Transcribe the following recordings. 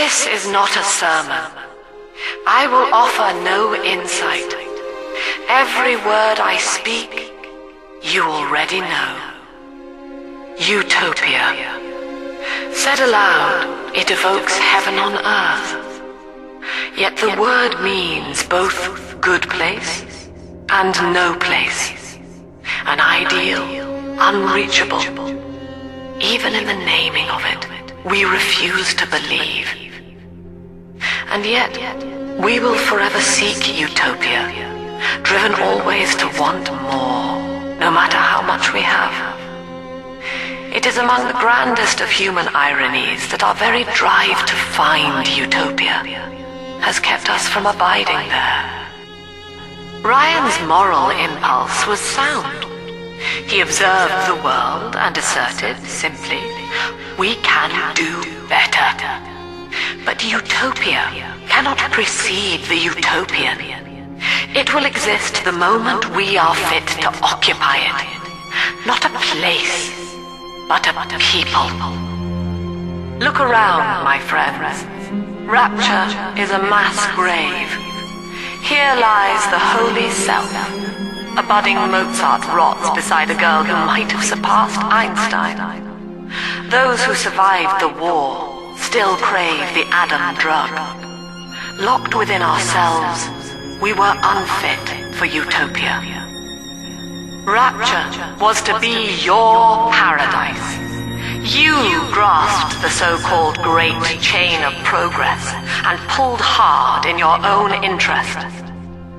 This is not a sermon. I will offer no insight. Every word I speak, you already know. Utopia. Said aloud, it evokes heaven on earth. Yet the word means both good place and no place. An ideal, unreachable. Even in the naming of it, we refuse to believe. And yet, we will forever seek utopia, driven always to want more, no matter how much we have. It is among the grandest of human ironies that our very drive to find utopia has kept us from abiding there. Ryan's moral impulse was sound. He observed the world and asserted, simply, we can do better. But utopia cannot precede the utopian. It will exist the moment we are fit to occupy it. Not a place, but a people. Look around, my friends. Rapture is a mass grave. Here lies the holy self. A budding Mozart rots beside a girl who might have surpassed Einstein. Those who survived the war still crave the Adam drug. Locked within ourselves, we were unfit for utopia. Rapture was to be your paradise. You grasped the so-called great chain of progress and pulled hard in your own interest.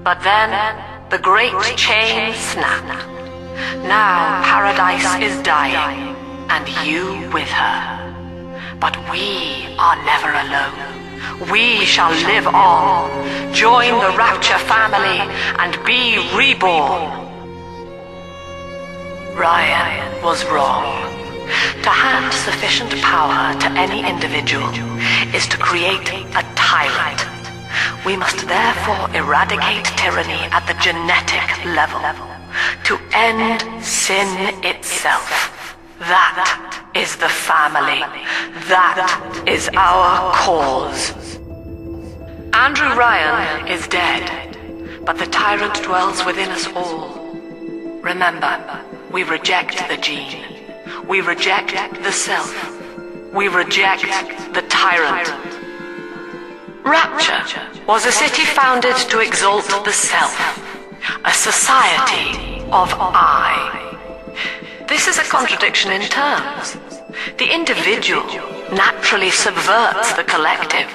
But then, the great chain snapped. Now paradise is dying, and you with her. But we are never alone. We shall live on, join the Rapture family, and be reborn. Ryan was wrong. To hand sufficient power to any individual is to create a tyrant. We must therefore eradicate tyranny at the genetic level, to end sin itself. That is the family. That is our cause. Andrew Ryan is dead, but the tyrant dwells within us all. Remember, we reject the gene. We reject the self. We reject the tyrant. Rapture was a city founded to exalt the self, a society of I. This is a contradiction in terms. The individual naturally subverts the collective,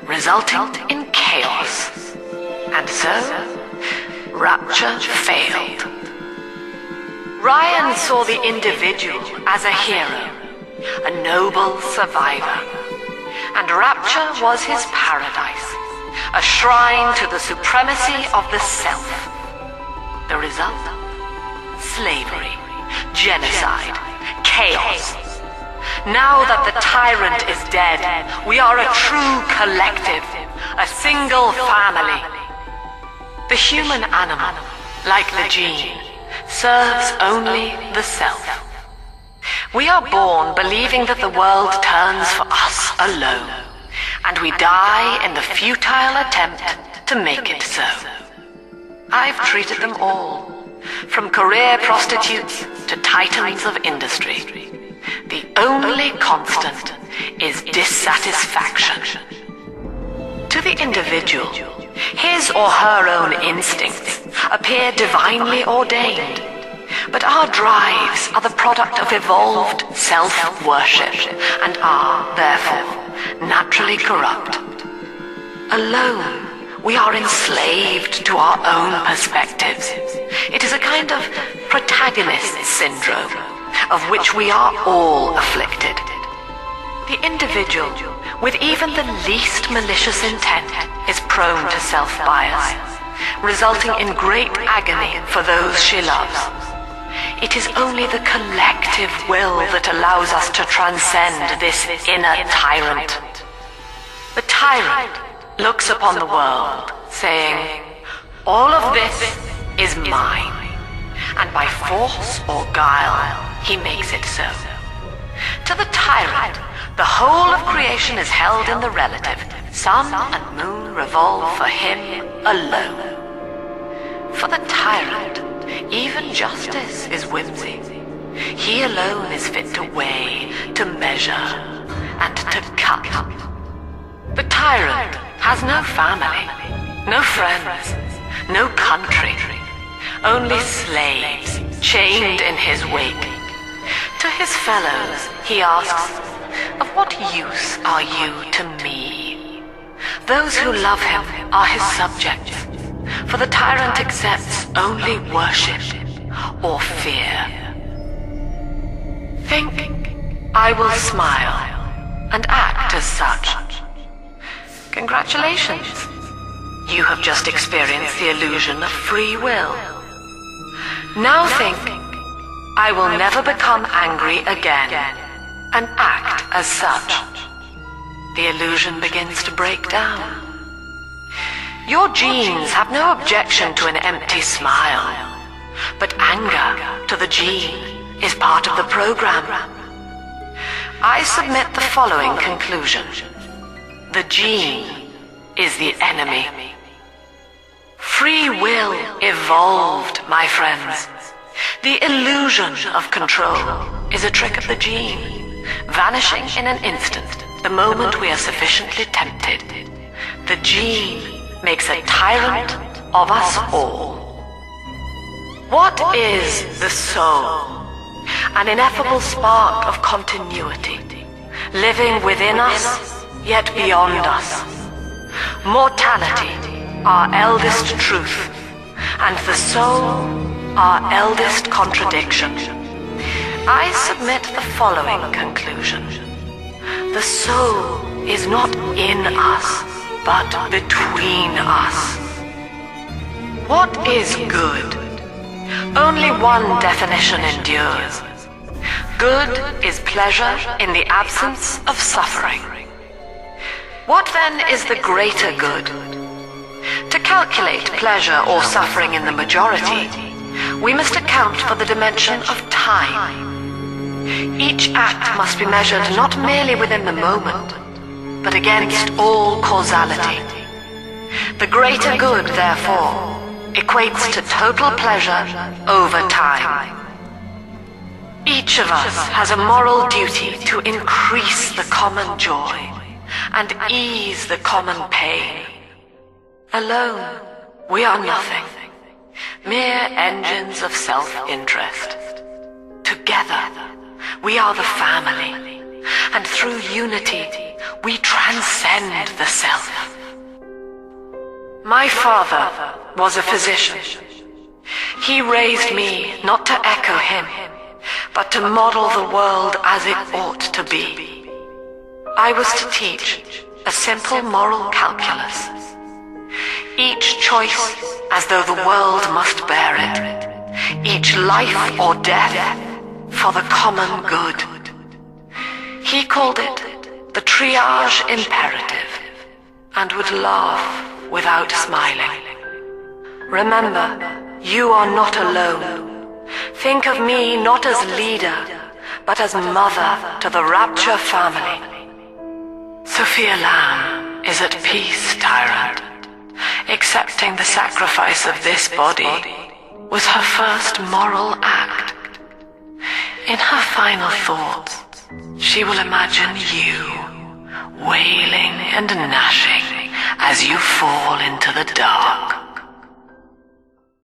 resulting in chaos. And so, Rapture failed. Ryan saw the individual as a hero, a noble survivor. And Rapture was his paradise, a shrine to the supremacy of the self. The result? Slavery, genocide, chaos. Now that the tyrant is dead, we are a true collective, a single family. The human animal, like the gene, serves only the self. We are born believing that the world turns for us alone, and we die in the futile attempt to make it so. I've treated them all, from career prostitutes to titans of industry. The only constant is dissatisfaction. To the individual, his or her own instincts appear divinely ordained. But our drives are the product of evolved self-worship and are, therefore, naturally corrupt. Alone, we are enslaved to our own perspectives. It is a kind of protagonist syndrome, of which we are all afflicted. The individual, with even the least malicious intent, is prone to self-bias, resulting in great agony for those she loves. It is only the collective will that allows us to transcend this inner tyrant. The tyrant looks upon the world, saying, all of this is mine, and by force or guile, he makes it so. To the tyrant, the whole of creation is held in the relative. Sun and moon revolve for him alone. For the tyrant, even justice is whimsy. He alone is fit to weigh, to measure, and to cut. The tyrant has no family, no friends, no country, only slaves chained in his wake. To his fellows, he asks, "Of what use are you to me?" Those who love him are his subjects, for the tyrant accepts only worship or fear. Think I will smile and act as such. Congratulations. You have just experienced the illusion of free will. Now think, I will never become angry again, and act as such. The illusion begins to break down. Your genes have no objection to an empty smile, but anger to the gene is part of the program. I submit the following conclusion. The gene is the enemy. Free will evolved, my friends. The illusion of control is a trick of the gene, vanishing in an instant the moment we are sufficiently tempted. The gene makes a tyrant of us all. What is the soul? An ineffable spark of continuity, living within us, yet beyond us. Mortality, our eldest truth, and the soul, our eldest contradiction. I submit the following conclusion. The soul is not in us, but between us. What is good? Only one definition endures. Good is pleasure in the absence of suffering. What then is the greater good? To calculate pleasure or suffering in the majority, we must account for the dimension of time. Each act must be measured not merely within the moment, but against all causality. The greater good, therefore, equates to total pleasure over time. Each of us has a moral duty to increase the common joy and ease the common pain. Alone, we are nothing, mere engines of self-interest. Together, we are the family, and through unity, we transcend the self. My father was a physician. He raised me not to echo him, but to model the world as it ought to be. I was to teach a simple moral calculus. Each choice as though the world must bear it. Each life or death for the common good. He called it the triage imperative, and would laugh without smiling. Remember, you are not alone. Think of me not as leader, but as mother to the Rapture family. Sofia Lamb is at peace, tyrant. Accepting the sacrifice of this body was her first moral act. In her final thoughts, she will imagine you, wailing and gnashing as you fall into the dark.